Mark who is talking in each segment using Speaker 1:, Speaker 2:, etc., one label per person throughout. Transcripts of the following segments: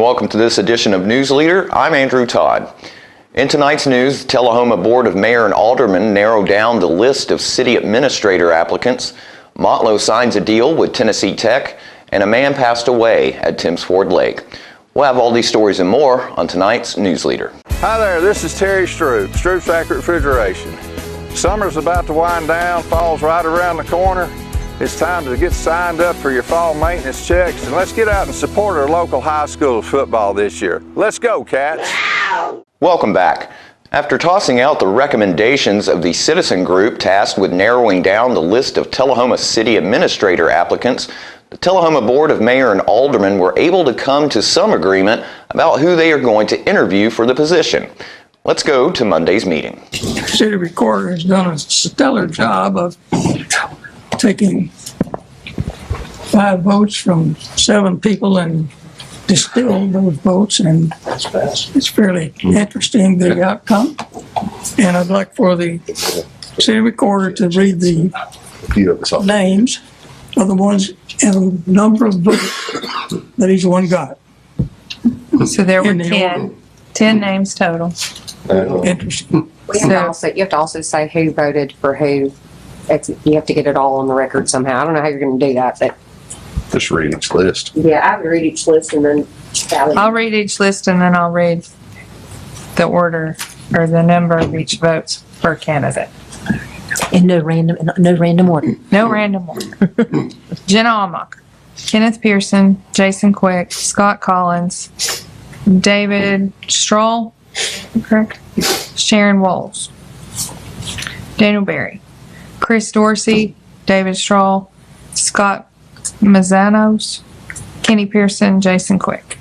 Speaker 1: welcome to this edition of News Leader. I'm Andrew Todd. In tonight's news, the Tullahoma Board of Mayor and Aldermen narrowed down the list of city administrator applicants. Motlow signs a deal with Tennessee Tech, and a man passed away at Timms Ford Lake. We'll have all these stories and more on tonight's News Leader.
Speaker 2: Hi there, this is Terry Stroop, Stroop's Accurate Refrigeration. Summer's about to wind down, fall's right around the corner. It's time to get signed up for your fall maintenance checks, and let's get out and support our local high school football this year. Let's go, Cats!
Speaker 1: Welcome back. After tossing out the recommendations of the citizen group tasked with narrowing down the list of Tullahoma City Administrator applicants, the Tullahoma Board of Mayor and Aldermen were able to come to some agreement about who they are going to interview for the position. Let's go to Monday's meeting.
Speaker 3: The city recorder has done a stellar job of taking 5 votes from 7 people and distilled those votes, and it's fairly interesting, the outcome. And I'd like for the city recorder to read the names of the ones and the number of votes that each one got.
Speaker 4: So there were 10 names total.
Speaker 3: Interesting.
Speaker 5: You have to also say who voted for who. You have to get it all on the record somehow. I don't know how you're going to do that, but
Speaker 6: just read each list.
Speaker 5: yeah, I would read each list and then tally.
Speaker 4: I'll read each list and then I'll read the order or the number of each votes per candidate.
Speaker 5: In no random order.
Speaker 4: No random order. Jenna Almacher, Kenneth Pearson, Jason Quick, Scott Collins, David Stroll, correct? Sharon Walls, Daniel Berry, Chris Dorsey, David Stroll, Scott Mazzanos, Kenny Pearson, Jason Quick.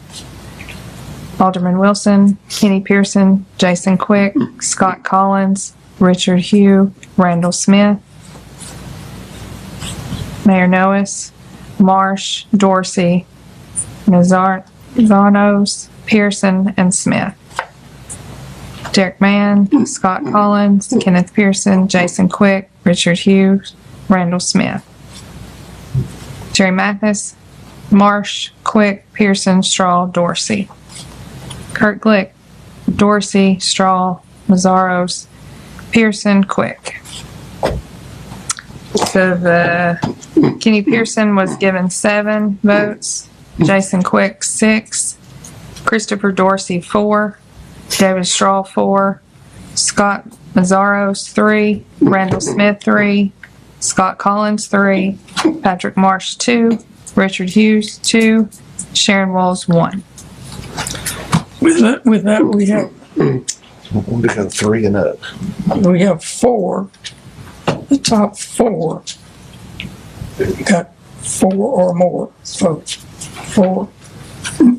Speaker 4: Alderman Wilson, Kenny Pearson, Jason Quick, Scott Collins, Richard Hugh, Randall Smith, Mayor Noes, Marsh, Dorsey, Mazzanos, Pearson, and Smith. Derek Mann, Scott Collins, Kenneth Pearson, Jason Quick, Richard Hughes, Randall Smith. Jerry Mathis, Marsh, Quick, Pearson, Straw, Dorsey. Kurt Glick, Dorsey, Straw, Mazzaros, Pearson, Quick. So the Kenny Pearson was given 7 votes, Jason Quick 6, Christopher Dorsey 4, David Straw 4, Scott Mazzaros 3, Randall Smith 3, Scott Collins 3, Patrick Marsh 2, Richard Hughes 2, Sharon Walls 1.
Speaker 3: With that we have
Speaker 6: We got 3 and up.
Speaker 3: we have 4. The top 4 got 4 or more votes. 4,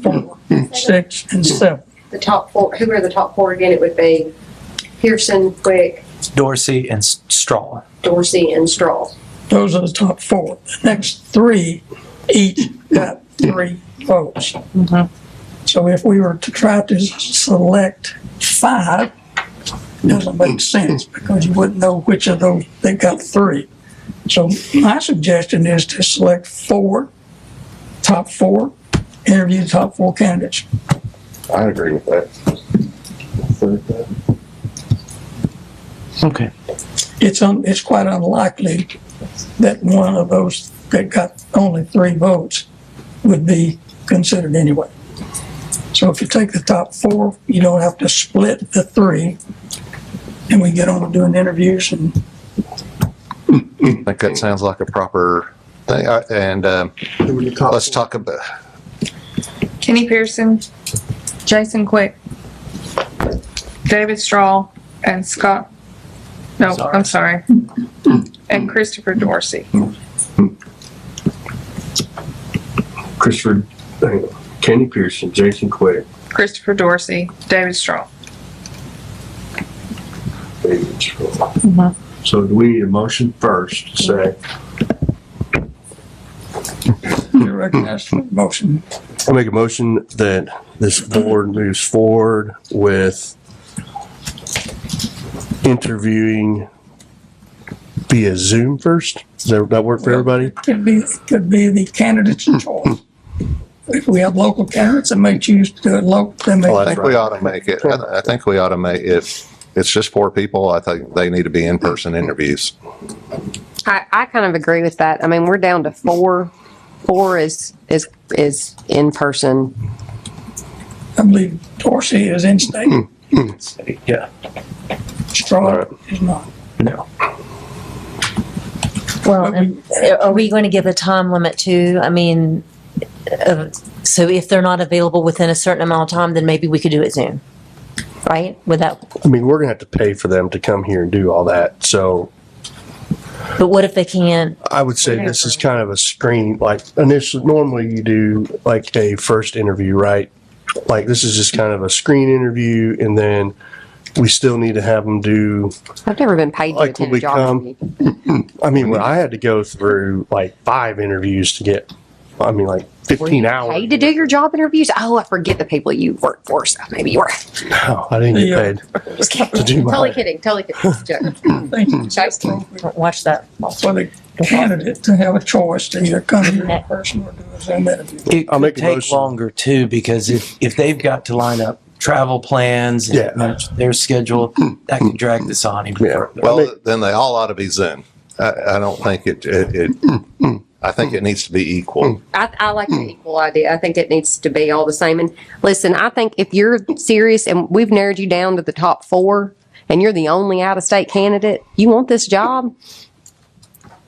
Speaker 3: 4, 6, and 7.
Speaker 5: The top 4, who are the top 4 again? It would be Pearson, Quick,
Speaker 7: Dorsey, and Straw.
Speaker 5: Dorsey, and Straw.
Speaker 3: Those are the top 4. The next 3 each got 3 votes. So if we were to try to select 5, it doesn't make sense because you wouldn't know which of those they got 3. So my suggestion is to select 4, top 4, interview the top 4 candidates.
Speaker 6: I agree with that.
Speaker 7: Okay.
Speaker 3: It's quite unlikely that one of those that got only 3 votes would be considered anyway. So if you take the top 4, you don't have to split the 3, and we get on to doing interviews. And
Speaker 6: I think that sounds like a proper thing. Let's talk about
Speaker 4: Kenny Pearson, Jason Quick, David Straw, and Scott. No, I'm sorry. And Christopher Dorsey.
Speaker 8: Christopher, Kenny Pearson, Jason Quick,
Speaker 4: Christopher Dorsey, David Straw.
Speaker 8: David Straw. So do we need a motion first to say?
Speaker 3: you recognize the motion.
Speaker 8: I make a motion that this board moves forward with interviewing via Zoom first. Does that work for everybody?
Speaker 3: Could be the candidate's choice. if we have local candidates that may choose to do it local, they may.
Speaker 6: Well, I think we ought to make it, I think we ought to make, if it's just 4 people, I think they need to be in-person interviews.
Speaker 5: I kind of agree with that. I mean, we're down to 4. 4 is in person.
Speaker 3: I believe Dorsey is in state,
Speaker 7: Yeah,
Speaker 3: Straw is not.
Speaker 7: no.
Speaker 9: Well, and are we going to give a time limit too? I mean, so if they're not available within a certain amount of time, then maybe we could do it Zoom, right? Would that,
Speaker 8: I mean, we're gonna have to pay for them to come here and do all that. So
Speaker 9: but what if they can't?
Speaker 8: I would say this is kind of a screen, like initially, normally you do like a first interview, right? Like this is just kind of a screen interview, and then we still need to have them do,
Speaker 5: I've never been paid to
Speaker 8: Like,
Speaker 5: attend
Speaker 8: will
Speaker 5: a job
Speaker 8: we
Speaker 5: interview.
Speaker 8: I mean, when I had to go through like 5 interviews to get, I mean, like 15 hours.
Speaker 5: Paid to do your job interviews? Oh, I forget the people you work for. So maybe you were.
Speaker 8: No, I didn't get paid.
Speaker 5: Just kidding.
Speaker 8: To do mine.
Speaker 5: Totally kidding. Totally kidding. It's a joke.
Speaker 3: I think it's
Speaker 5: Just
Speaker 3: appropriate
Speaker 9: Watch that.
Speaker 3: for the candidate to have a choice to either come here in person or do a Zoom interview.
Speaker 7: It
Speaker 8: I'll
Speaker 7: could
Speaker 8: make a
Speaker 7: take
Speaker 8: motion.
Speaker 7: longer too, because if they've got to line up travel plans and
Speaker 8: Yeah.
Speaker 7: manage their schedule, that can drag this on even
Speaker 8: Yeah.
Speaker 7: further.
Speaker 6: Well, then they all ought to be Zoom. I don't think I think it needs to be equal.
Speaker 5: I like the equal idea. I think it needs to be all the same. And listen, I think if you're serious and we've narrowed you down to the top 4 and you're the only out-of-state candidate, you want this job,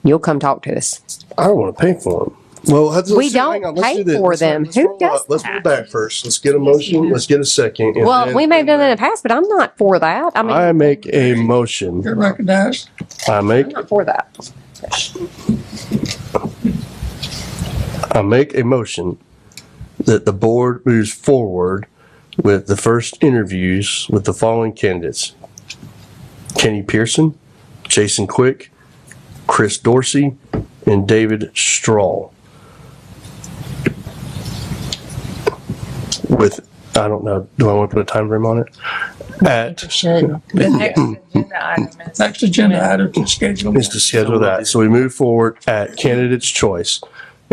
Speaker 5: you'll come talk to us.
Speaker 8: I don't want to pay for them. Well,
Speaker 5: We don't pay for them. Who does
Speaker 8: Let's
Speaker 5: that?
Speaker 8: go back first. Let's get a motion. Let's get a second. and
Speaker 5: Well,
Speaker 8: then-
Speaker 5: we may have done that in the past, but I'm not for that. I mean,
Speaker 8: I make a motion.
Speaker 3: You're recognized.
Speaker 8: I make
Speaker 5: I'm not for that.
Speaker 8: a motion that the board moves forward with the first interviews with the following candidates: Kenny Pearson, Jason Quick, Chris Dorsey, and David Strahl. With, I don't know, do I want to put a time frame on it? At,
Speaker 9: Should.
Speaker 4: The next agenda item is.
Speaker 3: Next agenda item to schedule.
Speaker 8: is to schedule that. So we move forward at candidate's choice.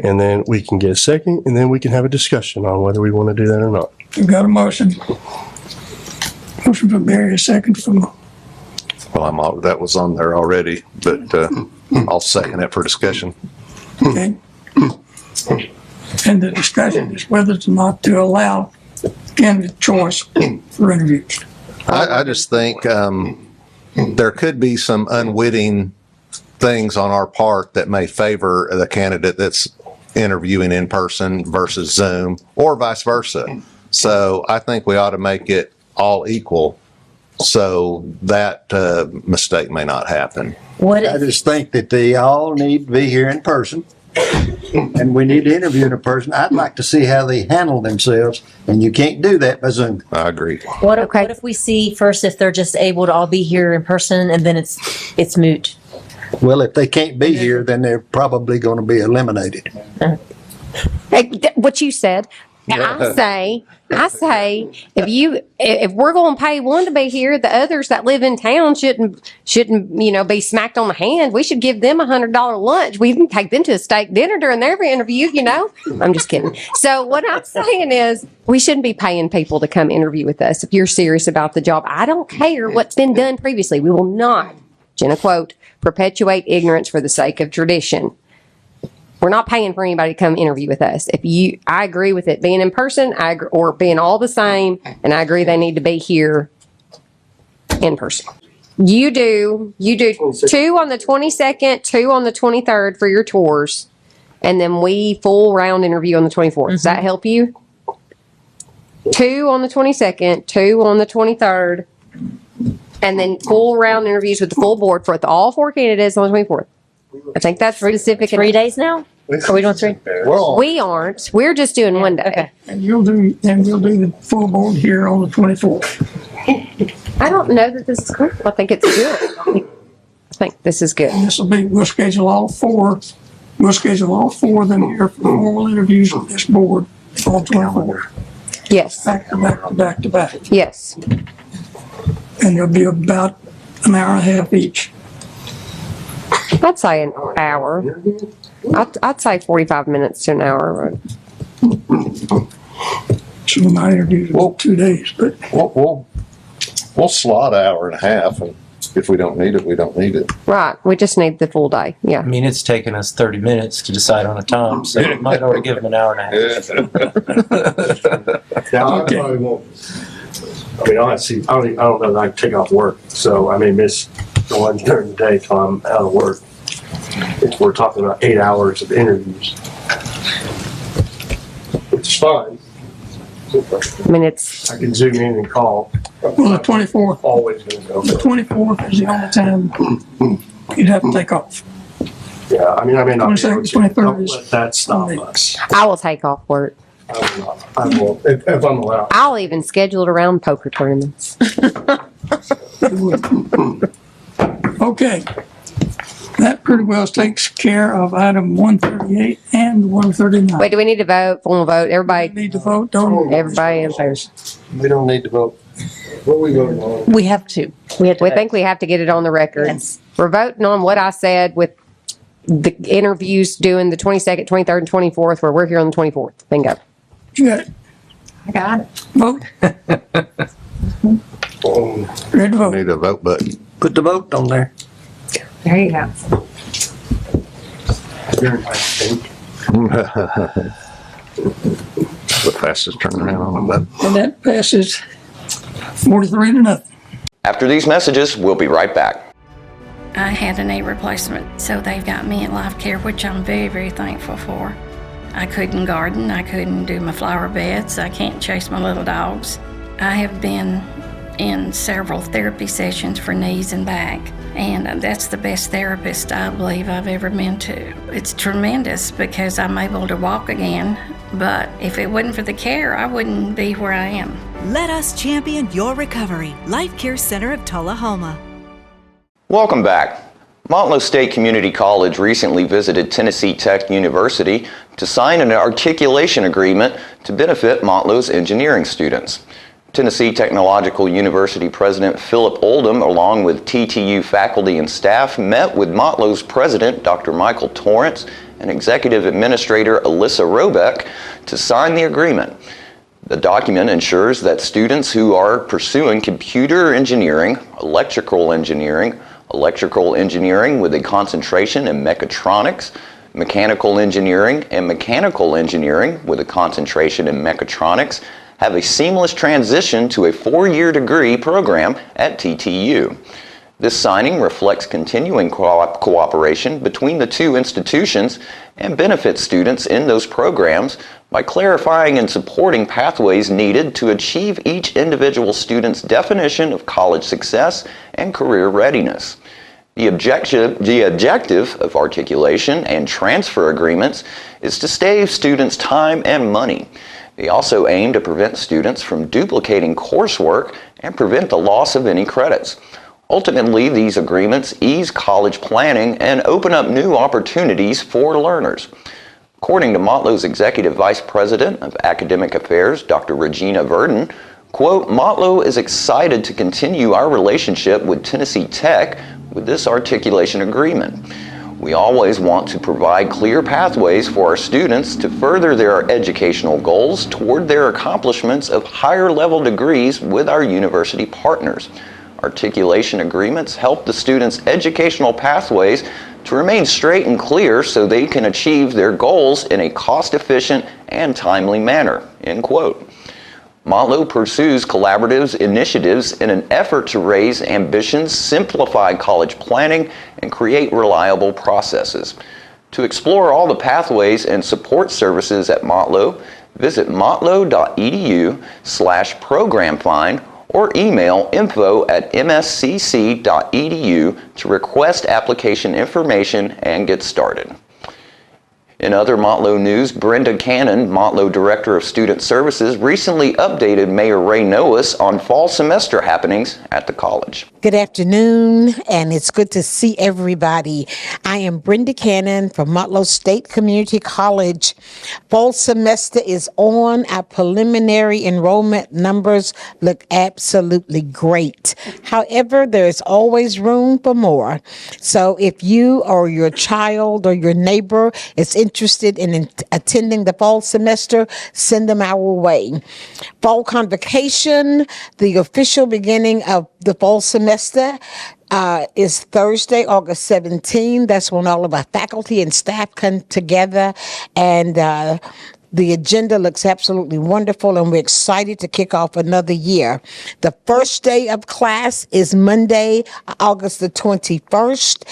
Speaker 8: And then we can get a second, and then we can have a discussion on whether we want to do that or not.
Speaker 3: We've got a motion. Motion from Barry, a second from,
Speaker 6: Well, that was on there already, but I'll second it for discussion.
Speaker 3: okay? And the discussion is whether or not to allow candidate choice for interviews.
Speaker 6: I just think there could be some unwitting things on our part that may favor the candidate that's interviewing in person versus Zoom, or vice versa. So I think we ought to make it all equal so that mistake may not happen.
Speaker 9: What
Speaker 10: I
Speaker 9: if,
Speaker 10: just think that they all need to be here in person. And we need to interview in person. I'd like to see how they handle themselves, and you can't do that by Zoom.
Speaker 6: I agree.
Speaker 9: what
Speaker 5: Okay.
Speaker 9: if we see first if they're just able to all be here in person and then it's moot?
Speaker 10: Well, if they can't be here, then they're probably going to be eliminated.
Speaker 5: Hey, what you said. I say, if we're going to pay one to be here, the others that live in town shouldn't, be smacked on the hand. We should give them $100 lunch. We can take them to a steak dinner during their interview, I'm just kidding. So what I'm saying is we shouldn't be paying people to come interview with us. If you're serious about the job, I don't care what's been done previously. We will not, Jenna quote, perpetuate ignorance for the sake of tradition. We're not paying for anybody to come interview with us. I agree with it being in person, or being all the same, and I agree they need to be here in person. You do 2 on the 22nd, 2 on the 23rd for your tours, and then we full round interview on the 24th. Does that help you? 2 on the 22nd, 2 on the 23rd, and then full round interviews with the full board for all 4 candidates on the 24th. I think that's specific.
Speaker 9: 3 days now? Are we doing 3?
Speaker 5: We aren't. We're just doing one day.
Speaker 9: Okay.
Speaker 3: And we'll do the full board here on the 24th.
Speaker 5: I don't know that this is cool. I think it's good. I think this is good.
Speaker 3: And we'll schedule all 4 of them here for formal interviews with this board on 24.
Speaker 5: Yes.
Speaker 3: Back to back to back to back.
Speaker 5: Yes.
Speaker 3: And there'll be about an hour and a half each.
Speaker 5: I'd say an hour. I'd say 45 minutes to an hour.
Speaker 3: So my interviews were 2 days, but
Speaker 6: We'll slot an hour and a half, and if we don't need it, we don't need it.
Speaker 5: Right, we just need the full day, yeah.
Speaker 7: I mean, it's taken us 30 minutes to decide on a time, so we might ought to give them an hour and a half.
Speaker 3: Okay.
Speaker 8: I mean, I don't know that I can take off work, so I may miss the ones during the day till I'm out of work. If we're talking about 8 hours of interviews, which is fine.
Speaker 5: I mean, it's,
Speaker 8: I can zoom in and call.
Speaker 3: Well, the 24th,
Speaker 8: Always gonna go.
Speaker 3: the 24th is the only time you'd have to take off.
Speaker 8: Yeah, I mean, I may not. be able
Speaker 3: 22nd,
Speaker 8: to.
Speaker 3: 23rd
Speaker 8: Don't
Speaker 3: is-
Speaker 8: let that stop us.
Speaker 5: I will take off work.
Speaker 8: I will not. I will, if I'm allowed.
Speaker 5: I'll even schedule it around poker tournaments.
Speaker 3: Okay. That pretty well takes care of item 138 and 139.
Speaker 5: Wait, do we need to vote? Formal vote? Everybody,
Speaker 3: Need to vote, don't we?
Speaker 5: everybody in favor?
Speaker 6: We don't need to vote. What are we voting on?
Speaker 9: We have to. We have to.
Speaker 5: We think we have to get it on the record.
Speaker 9: Yes.
Speaker 5: We're voting on what I said with the interviews doing the 22nd, 23rd, and 24th, where we're here on the 24th. Bingo.
Speaker 3: You got it.
Speaker 9: I got it.
Speaker 3: Vote. Ready to vote.
Speaker 6: Need a vote button.
Speaker 10: Put the vote on there.
Speaker 9: There you go.
Speaker 6: The fastest turnaround on the button.
Speaker 3: And that passes 43-0.
Speaker 1: After these messages, we'll be right back.
Speaker 11: I had a knee replacement, so they've got me at Life Care, which I'm very, very thankful for. I couldn't garden, I couldn't do my flower beds, I can't chase my little dogs. I have been in several therapy sessions for knees and back, and that's the best therapist I believe I've ever been to. It's tremendous because I'm able to walk again, but if it wasn't for the care, I wouldn't be where I am.
Speaker 12: Let us champion your recovery. Life Care Center of Tullahoma.
Speaker 1: Welcome back. Montlow State Community College recently visited Tennessee Tech University to sign an articulation agreement to benefit Montlow's engineering students. Tennessee Technological University President Philip Oldham, along with TTU faculty and staff, met with Montlow's president, Dr. Michael Torrance, and executive administrator Alyssa Robeck to sign the agreement. The document ensures that students who are pursuing computer engineering, electrical engineering with a concentration in mechatronics, mechanical engineering, and mechanical engineering with a concentration in mechatronics have a seamless transition to a 4-year degree program at TTU. This signing reflects continuing cooperation between the two institutions and benefits students in those programs by clarifying and supporting pathways needed to achieve each individual student's definition of college success and career readiness. The objective of articulation and transfer agreements is to save students time and money. They also aim to prevent students from duplicating coursework and prevent the loss of any credits. Ultimately, these agreements ease college planning and open up new opportunities for learners. According to Montlow's Executive Vice President of Academic Affairs, Dr. Regina Verdon, quote, Montlow is excited to continue our relationship with Tennessee Tech with this articulation agreement. We always want to provide clear pathways for our students to further their educational goals toward their accomplishments of higher level degrees with our university partners. Articulation agreements help the students' educational pathways to remain straight and clear so they can achieve their goals in a cost-efficient and timely manner, end quote. Montlow pursues collaborative initiatives in an effort to raise ambitions, simplify college planning, and create reliable processes. To explore all the pathways and support services at Montlow, visit montlow.edu/programfind or email info@mscc.edu to request application information and get started. In other Montlow news, Brenda Cannon, Montlow Director of Student Services, recently updated Mayor Ray Noas on fall semester happenings at the college.
Speaker 13: Good afternoon, and it's good to see everybody. I am Brenda Cannon from Montlow State Community College. Fall semester is on. Our preliminary enrollment numbers look absolutely great. However, there's always room for more. So if you or your child or your neighbor is interested interested in attending the fall semester, send them our way. Fall convocation, the official beginning of the fall semester, is Thursday, August 17. That's when all of our faculty and staff come together, and the agenda looks absolutely wonderful, and we're excited to kick off another year. The first day of class is Monday, August the 21st.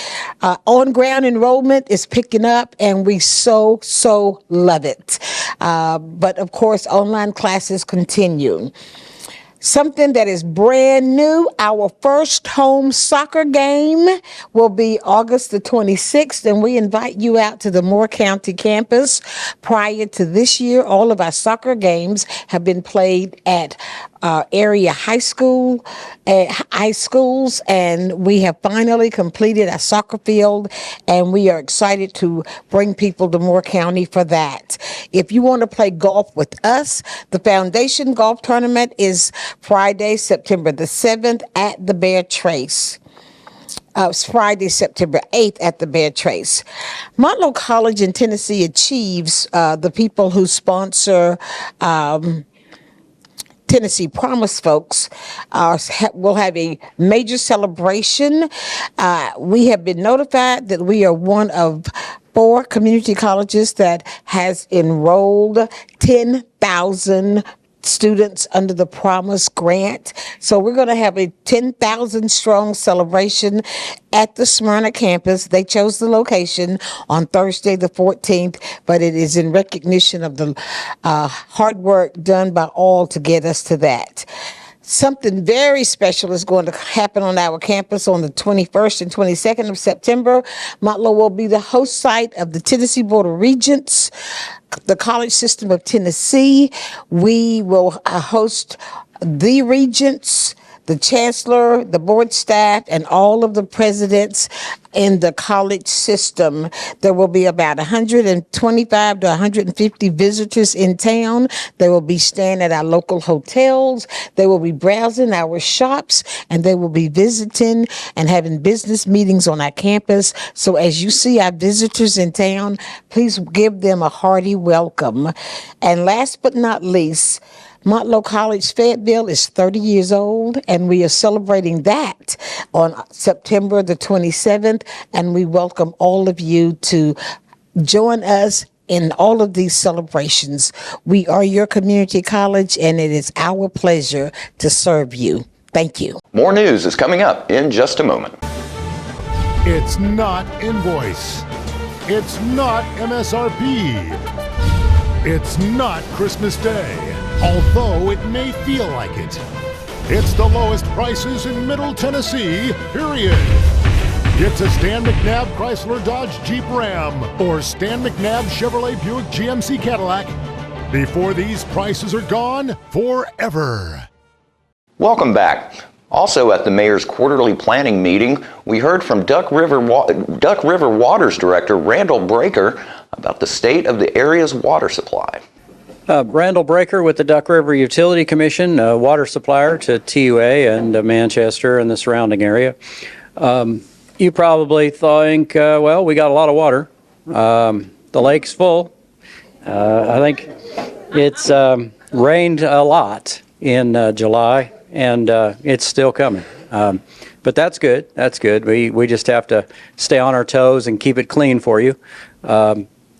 Speaker 13: On-ground enrollment is picking up, and we so love it. But of course, online classes continue. Something that is brand new, our first home soccer game will be August the 26th, and we invite you out to the Moore County campus. Prior to this year, all of our soccer games have been played at area high schools, and we have finally completed our soccer field, and we are excited to bring people to Moore County for that. If you want to play golf with us, the Foundation Golf Tournament is Friday, September the 7th at the Bear Trace. It's Friday, September 8th at the Bear Trace. Motlow College in Tennessee achieves the people who sponsor Tennessee Promise folks will have a major celebration. We have been notified that we are one of 4 community colleges that has enrolled 10,000 students under the Promise Grant. So we're going to have a 10,000 strong celebration at the Smyrna campus. They chose the location on Thursday the 14th, but it is in recognition of the hard work done by all to get us to that. Something very special is going to happen on our campus on the 21st and 22nd of September. Motlow will be the host site of the Tennessee Board of Regents, the College System of Tennessee. We will host the regents, the chancellor, the board staff, and all of the presidents in the college system. There will be about 125 to 150 visitors in town. They will be staying at our local hotels. They will be browsing our shops, and they will be visiting and having business meetings on our campus. So as you see our visitors in town, please give them a hearty welcome. And last but not least, Motlow College Fayetteville is 30 years old, and we are celebrating that on September the 27th, and we welcome all of you to join us in all of these celebrations. We are your community college, and it is our pleasure to serve you. Thank you.
Speaker 1: More news is coming up in just a moment.
Speaker 14: It's not invoice. It's not MSRP. It's not Christmas Day, although it may feel like it. It's the lowest prices in Middle Tennessee, period. It's a Stan McNabb Chrysler Dodge Jeep Ram or Stan McNabb Chevrolet Buick GMC Cadillac before these prices are gone forever.
Speaker 1: Welcome back. Also at the mayor's quarterly planning meeting, we heard from Duck River Water's director, Randall Breaker, about the state of the area's water supply.
Speaker 15: Randall Breaker with the Duck River Utility Commission, a water supplier to TUA and Manchester and the surrounding area. You probably think, well, we got a lot of water. The lake's full. I think it's rained a lot in July, and it's still coming. But that's good. That's good. We just have to stay on our toes and keep it clean for you.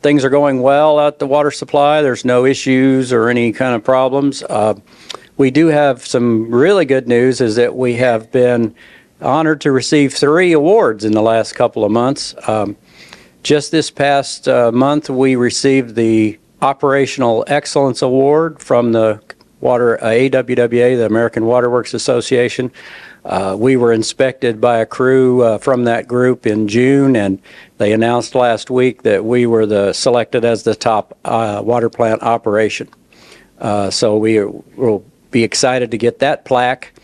Speaker 15: Things are going well at the water supply. There's no issues or any kind of problems. We do have some really good news, is that we have been honored to receive 3 awards in the last couple of months. Just this past month, we received the Operational Excellence Award from the AWWA, the American Water Works Association. We were inspected by a crew from that group in June, and they announced last week that we were selected as the top water plant operation. So we will be excited to get that plaque.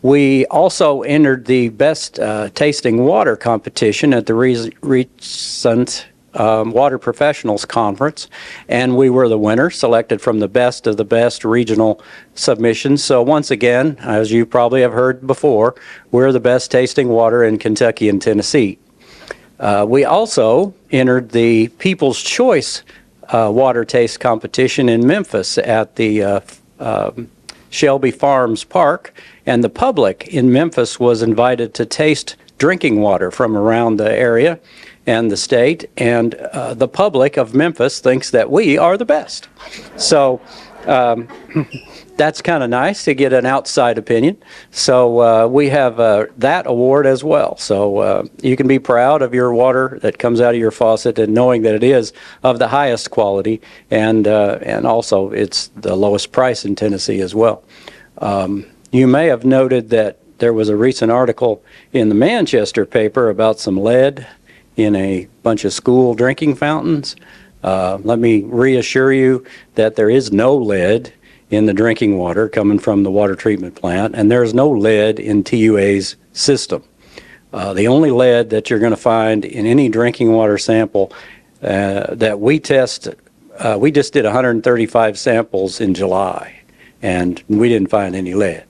Speaker 15: We also entered the best tasting water competition at the recent Water Professionals Conference, and we were the winner, selected from the best of the best regional submissions. So once again, as you probably have heard before, we're the best tasting water in Kentucky and Tennessee. We also entered the People's Choice water taste competition in Memphis at the Shelby Farms Park, and the public in Memphis was invited to taste drinking water from around the area and the state, and the public of Memphis thinks that we are the best. So that's kind of nice to get an outside opinion. So we have that award as well. So you can be proud of your water that comes out of your faucet and knowing that it is of the highest quality, and also it's the lowest price in Tennessee as well. You may have noted that there was a recent article in the Manchester paper about some lead in a bunch of school drinking fountains. Let me reassure you that there is no lead in the drinking water coming from the water treatment plant, and there is no lead in TUA's system. The only lead that you're going to find in any drinking water sample that we test, we just did 135 samples in July, and we didn't find any lead.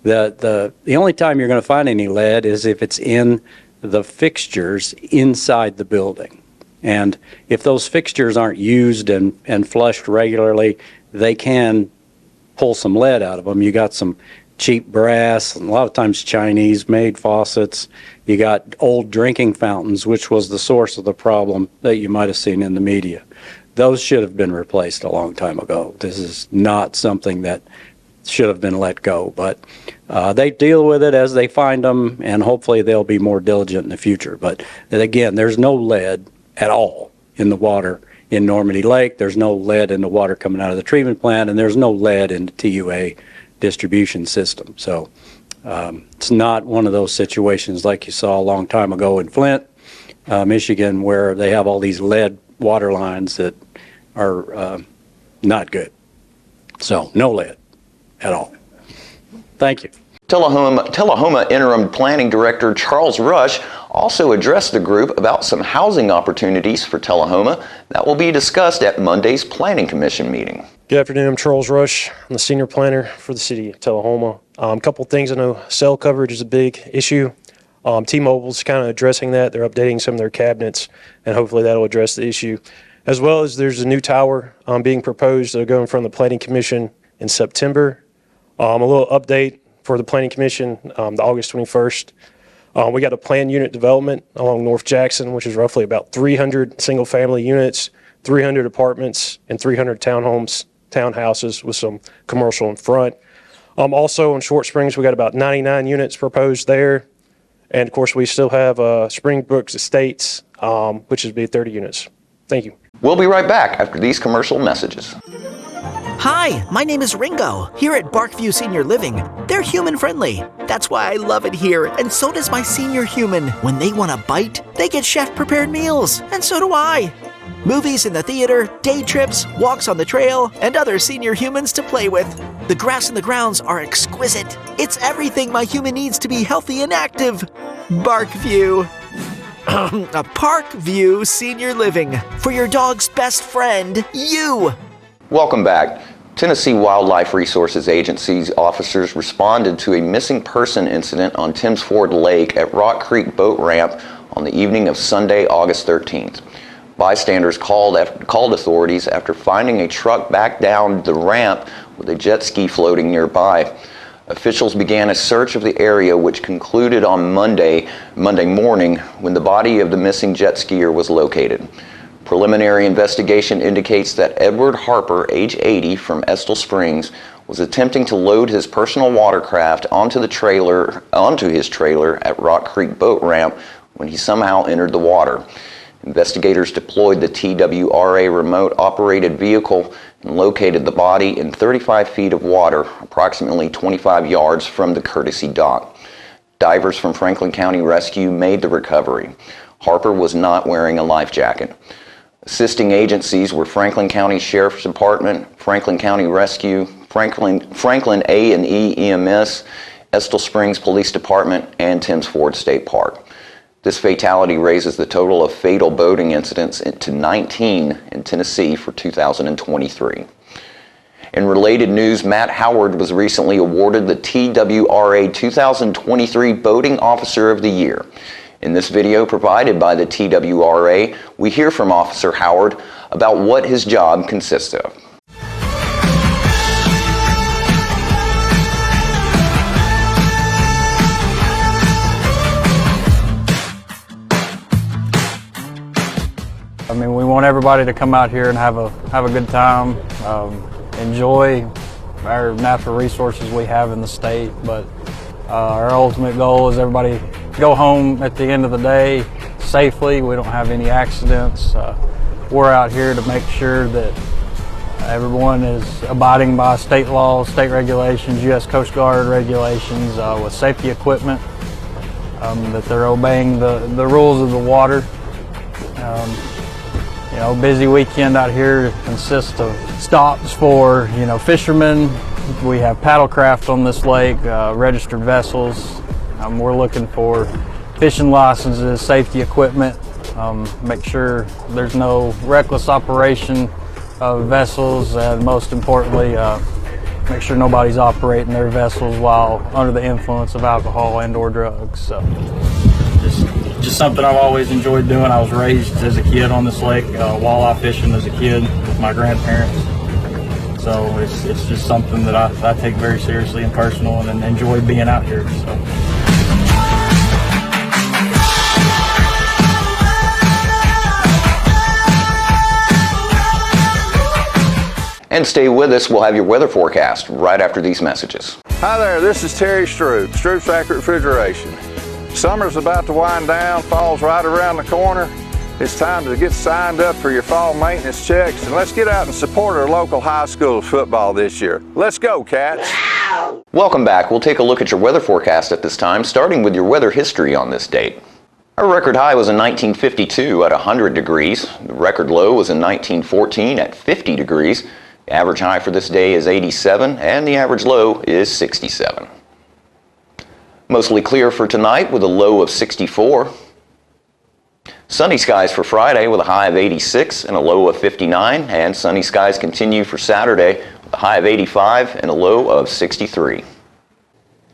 Speaker 15: The only time you're going to find any lead is if it's in the fixtures inside the building. And if those fixtures aren't used and flushed regularly, they can pull some lead out of them. You got some cheap brass, and a lot of times Chinese-made faucets. You got old drinking fountains, which was the source of the problem that you might have seen in the media. Those should have been replaced a long time ago. This is not something that should have been let go, but they deal with it as they find them, and hopefully they'll be more diligent in the future. But again, there's no lead at all in the water in Normandy Lake. There's no lead in the water coming out of the treatment plant, and there's no lead in the TUA distribution system. So it's not one of those situations like you saw a long time ago in Flint, Michigan, where they have all these lead water lines that are not good. So no lead at all. Thank you.
Speaker 1: Tullahoma Interim Planning Director Charles Rush also addressed the group about some housing opportunities for Tullahoma that will be discussed at Monday's Planning Commission meeting.
Speaker 16: Good afternoon, I'm Charles Rush. I'm the senior planner for the city of Tullahoma. A couple things. I know cell coverage is a big issue. T-Mobile's kind of addressing that. They're updating some of their cabinets, and hopefully that'll address the issue. As well as there's a new tower being proposed that will go in front of the Planning Commission in September. A little update for the Planning Commission, the August 21st. We got a planned unit development along North Jackson, which is roughly about 300 single-family units, 300 apartments, and 300 townhouses with some commercial in front. Also in Short Springs, we got about 99 units proposed there. And of course, we still have Springbrook Estates, which would be 30 units. Thank you.
Speaker 1: We'll be right back after these commercial messages.
Speaker 17: Hi, my name is Ringo, here at Barkview Senior Living. They're human-friendly. That's why I love it here, and so does my senior human. When they want a bite, they get chef-prepared meals, and so do I. Movies in the theater, day trips, walks on the trail, and other senior humans to play with. The grass and the grounds are exquisite. It's everything my human needs to be healthy and active. Barkview. A Parkview Senior Living. For your dog's best friend, you.
Speaker 1: Welcome back. Tennessee Wildlife Resources Agency's officers responded to a missing person incident on Timms Ford Lake at Rock Creek Boat Ramp on the evening of Sunday, August 13th. Bystanders called authorities after finding a truck back down the ramp with a jet ski floating nearby. Officials began a search of the area, which concluded on Monday morning when the body of the missing jet skier was located. Preliminary investigation indicates that Edward Harper, age 80, from Estill Springs, was attempting to load his personal watercraft onto his trailer at Rock Creek Boat Ramp when he somehow entered the water. Investigators deployed the TWRA remote-operated vehicle and located the body in 35 feet of water, approximately 25 yards from the Courtesy dock. Divers from Franklin County Rescue made the recovery. Harper was not wearing a life jacket. Assisting agencies were Franklin County Sheriff's Department, Franklin County Rescue, Franklin A&E EMS, Estill Springs Police Department, and Timms Ford State Park. This fatality raises the total of fatal boating incidents to 19 in Tennessee for 2023. In related news, Matt Howard was recently awarded the TWRA 2023 Boating Officer of the Year. In this video provided by the TWRA, we hear from Officer Howard about what his job consists of.
Speaker 18: I mean, we want everybody to come out here and have a good time, enjoy our natural resources we have in the state. But our ultimate goal is everybody go home at the end of the day safely. We don't have any accidents. We're out here to make sure that everyone is abiding by state laws, state regulations, U.S. Coast Guard regulations with safety equipment, that they're obeying the rules of the water. You know, busy weekend out here consists of stops for, fishermen. We have paddlecraft on this lake, registered vessels. We're looking for fishing licenses, safety equipment, make sure there's no reckless operation of vessels, and most importantly, make sure nobody's operating their vessels while under the influence of alcohol and or drugs. So. Just something I've always enjoyed doing. I was raised as a kid on this lake, walleye fishing as a kid with my grandparents. So it's just something that I take very seriously and personal, and enjoy being out here. So.
Speaker 1: And stay with us, we'll have your weather forecast right after these messages.
Speaker 2: Hi there, this is Terry Stroop, Stroop's Accurate Refrigeration. Summer's about to wind down, fall's right around the corner. It's time to get signed up for your fall maintenance checks, and let's get out and support our local high school football this year. Let's go, Cats!
Speaker 1: Welcome back. We'll take a look at your weather forecast at this time, starting with your weather history on this date. Our record high was in 1952 at 100 degrees. The record low was in 1914 at 50 degrees. The average high for this day is 87, and the average low is 67. Mostly clear for tonight with a low of 64. Sunny skies for Friday with a high of 86 and a low of 59. And sunny skies continue for Saturday with a high of 85 and a low of 63.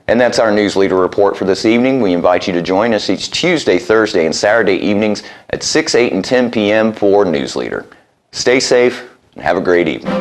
Speaker 1: And that's our News Leader report for this evening. We invite you to join us each Tuesday, Thursday, and Saturday evenings at 6, 8, and 10 p.m. for News Leader. Stay safe and have a great evening.